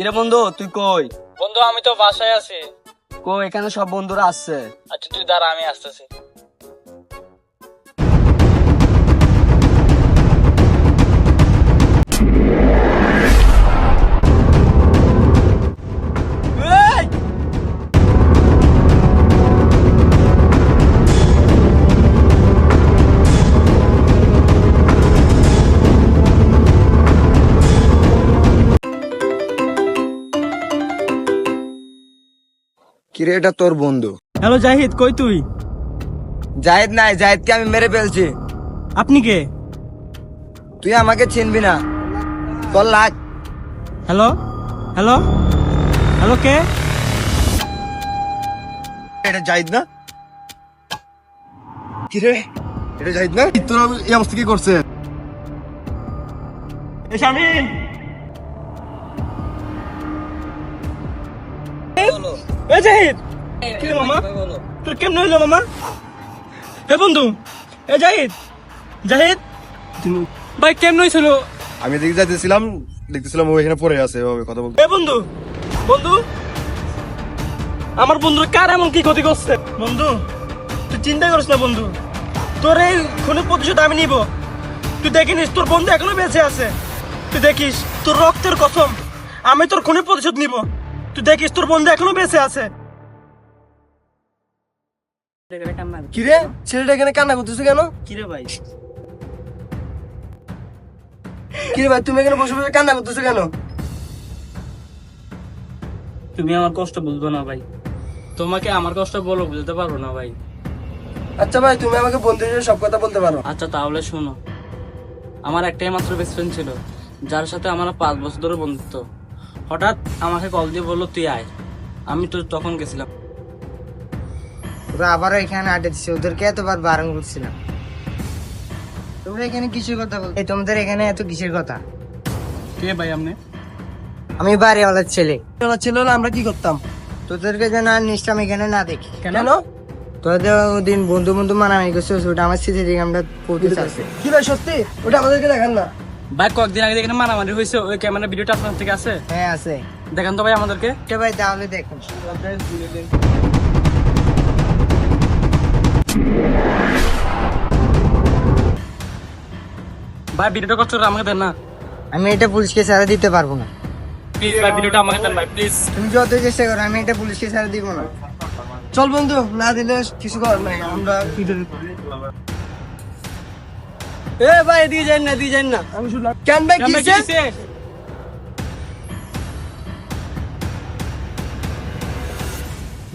কিরে বন্ধু তুই কই? বন্ধু আমি তো বাসায় আছি। কই এখানে সব বন্ধুরা আসছে। আচ্ছা তুই দাঁড়া, আমি আসতেছি। কিরে এটা তোর বন্ধু? হ্যালো জাহিদ, কই তুই? জাহিদ নাই, জাহিদকে আমি মেরে ফেলছি। আপনি কে? তুই আমাকে চিনবি না, তোর লাগ। হ্যালো হ্যালো হ্যালো, কে? এটা জাহিদ না? কিরে এটা জাহিদ না? তোর এই অবস্থা কি করছে? এ শামিন, এ জাহিদ, কি রে মামা? তোর কেমন হইলো মামা? এ বন্ধু, এ জাহিদ, জাহিদ ভাই কেমন হয়েছিল? আমি এদিকে দেখতেছিলাম ও এখানে পড়ে আছে এভাবে কথা বলতে। এ বন্ধু, বন্ধু আমার বন্ধুর কার এমন কি ক্ষতি করছে? বন্ধু তুই চিন্তা করিস না বন্ধু, তোর এই খুনের প্রতিশোধ আমি নিব। তুই দেখিস তোর বন্ধু এখনো বেঁচে আছে, তুই দেখিস তোর রক্তের কসম, আমি তোর খুনের প্রতিশোধ নিব। তুই দেখিস তোর বন্ধু এখনো বেঁচে আছে। কিরে ছেলেটা এখানে কান্না করতেছে কেন? কিরে ভাই, কিরে ভাই তুমি এখানে বসে বসে কান্না করতেছো কেন? তুমি আমার কষ্ট বুঝবো না ভাই, তোমাকে আমার কষ্ট বলো বুঝতে পারবো না ভাই। আচ্ছা ভাই তুমি আমাকে বন্ধু হিসেবে সব কথা বলতে পারো। আচ্ছা তাহলে শোনো, আমার একটাই মাত্র বেস্ট ফ্রেন্ড ছিল, যার সাথে আমার 5 বছর ধরে বন্ধুত্ব। হঠাৎ আমাকে কল দিয়ে বললো তুই আয়, আমি তো তখন গেছিলাম। ওরা আবারও এখানে আড্ডা দিচ্ছে, ওদেরকে এতবার বারণ করছিলাম। তোমরা এখানে কিসের কথা বল? তোমাদের এখানে এত কিসের কথা? কে ভাই আপনি? আমি বাড়িওয়ালার ছেলে। ওরা ছিল না আমরা কি করতাম? তোদেরকে যেন আর নিশ্চয় এখানে না দেখি। কেন? তোদের ওদিন বন্ধু বন্ধু মানামারি করছিস, ওটা আমার স্মৃতি থেকে আমরা পড়তে চাচ্ছি। কি ভাই সত্যি? ওটা আমাদেরকে দেখান না। ভাই কয়েকদিন আগে এখানে মারামারি হয়েছে, ওই ক্যামেরা ভিডিওটা আপনার থেকে আছে? হ্যাঁ আছে। দেখান তো ভাই আমাদেরকে। এটা ভাই তাহলে দেখুন। ভাই ভিডিওটা কষ্ট করে আমাকে দেন না আমি এটা পুলিশকে ছাড়া দিতে পারবো না। প্লিজ ভাই, ভিডিওটা আমাকে দেন ভাই প্লিজ। তুমি যত চেষ্টা করো, আমি এটা পুলিশকে ছাড়া দিব না। চল বন্ধু, না দিলে কিছু করার নাই, আমরা এ ভাই এদিকে যাই না, এদিকে যাই না। আমি শুনলাম কেন ভাই কিসে?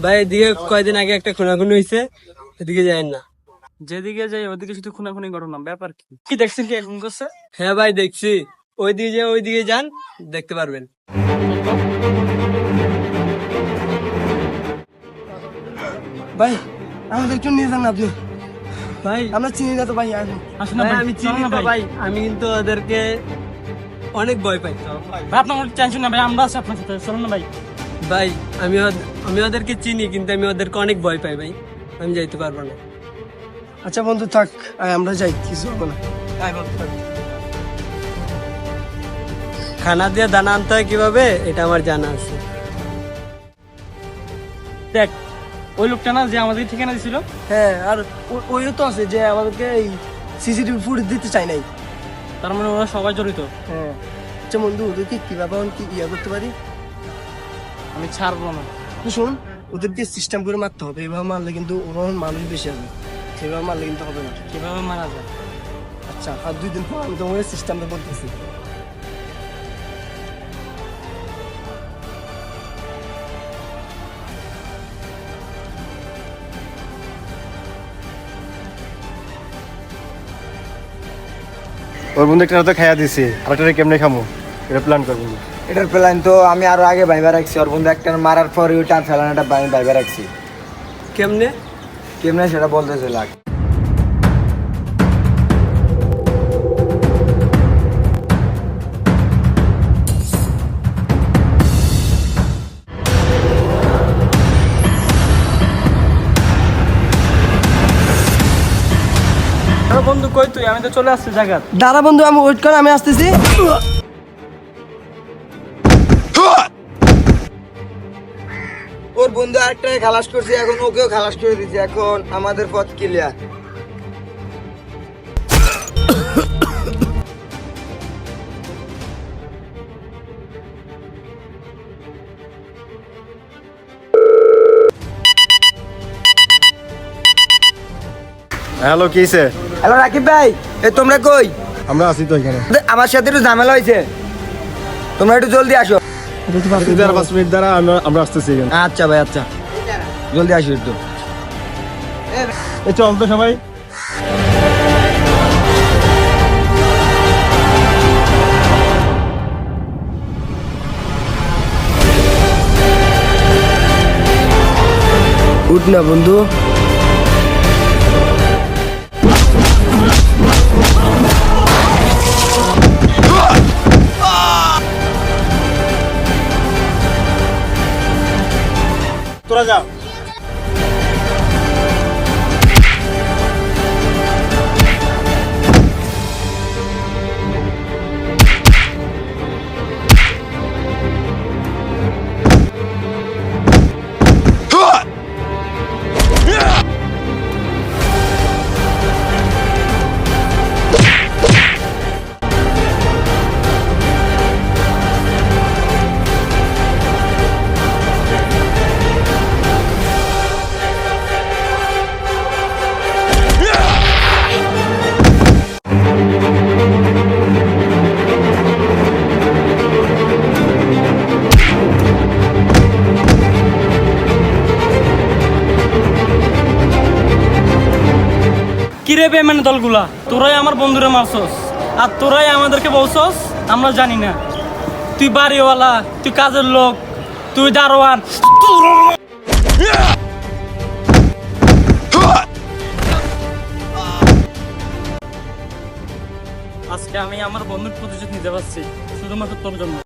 ভাই এদিকে কয়দিন আগে একটা খুনাখুনি হয়েছে, এদিকে যাই না। যেদিকে যাই ওদিকে শুধু খুনাখুনি ঘটনা, ব্যাপার কি? কি দেখছেন কি এখন করছে? হ্যাঁ ভাই দেখছি, ওইদিকে যান, দেখতে পারবেন। ভাই আমাদের একটু নিয়ে যান আপনি। ভাই আমরা চিনি না তো ভাই। আসুন না ভাই, আমি চিনি চলো না না ভাই, আমি কিন্তু ওদেরকে অনেক ভয় পাই। ভাই আপনার কোনো টেনশন না ভাই, আমরা আছি আপনার সাথে, চলুন না ভাই। ভাই আমি ওদেরকে চিনি, কিন্তু আমি ওদেরকে অনেক ভয় পাই ভাই, আমি যাইতে পারবো না। আচ্ছা বন্ধু থাক, আমরা যাই, কিছু হবে না। খানা দিয়ে দানা আনতে হয় কিভাবে, এটা আমার জানা আছে। দেখ ওই লোকটা না যে আমাদের ঠিকানা দিছিল, হ্যাঁ, আর ওইও তো আছে যে আমাদেরকে এই সিসিটিভি ফুটেজ দিতে চাই নাই। তার মানে ওরা সবাই জড়িত। হ্যাঁ আচ্ছা বন্ধু, ওদেরকে কিভাবে কি ইয়া করতে পারি? আমি ছাড়বো না। তো শোন, ওদেরকে সিস্টেম করে মারতে হবে, এভাবে মারলে কিন্তু ওরা মানুষ বেশি হবে, সেভাবে মারলে কিন্তু হবে না। কিভাবে মারা যায়? আচ্ছা আর 2 দিন পর আমি তোমার সিস্টেমটা বলতেছি। ওর বন্ধু একটা তো খাইয়া দিছি, আর একটা কেমনে খামো এটা প্ল্যান করবো। এটার প্ল্যান তো আমি আরো আগে ভাইবা রাখছি। ওর বন্ধু একটা মারার পরে ওইটা আর ফেলানোটা আমি ভাইবা রাখছি। কেমনে? কেমনে সেটা বলতেছে লাগ। বন্ধু কই তুই? আমি তো চলে আসছি জায়গা। দাঁড়া বন্ধু, আমি ওয়েট কর, আমি আসতেছি। বন্ধু আরেকটাকে খালাস করছি, এখন ওকেও খালাস করে দিয়েছি, এখন আমাদের পথ ক্লিয়ার। হ্যালো কি হয়েছে? হ্যালো রাকিব ভাই, তোমরা কই? আমরা আছি তো এখানে। আমার সাথে একটু ঝামেলা হয়েছে, তোমরা একটু জলদি আসো। 5 মিনিট দ্বারা আমরা আসতেছি এখানে। আচ্ছা ভাই, আচ্ছা জলদি আসো একটু। এই চল তো সবাই। উঠ না বন্ধু। তোরা যা। কিরে বেমান দলগুলা, তোরাই আমার বন্ধুরে মারছস আর তোরাই আমাদেরকে বলছস আমরা জানি না। তুই বাড়িওয়ালা, তুই কাজের লোক, তুই দারোয়ান। আজকে আমি আমার বন্ধুর প্রতিশোধ নিতে পারছি শুধুমাত্র তোর জন্য।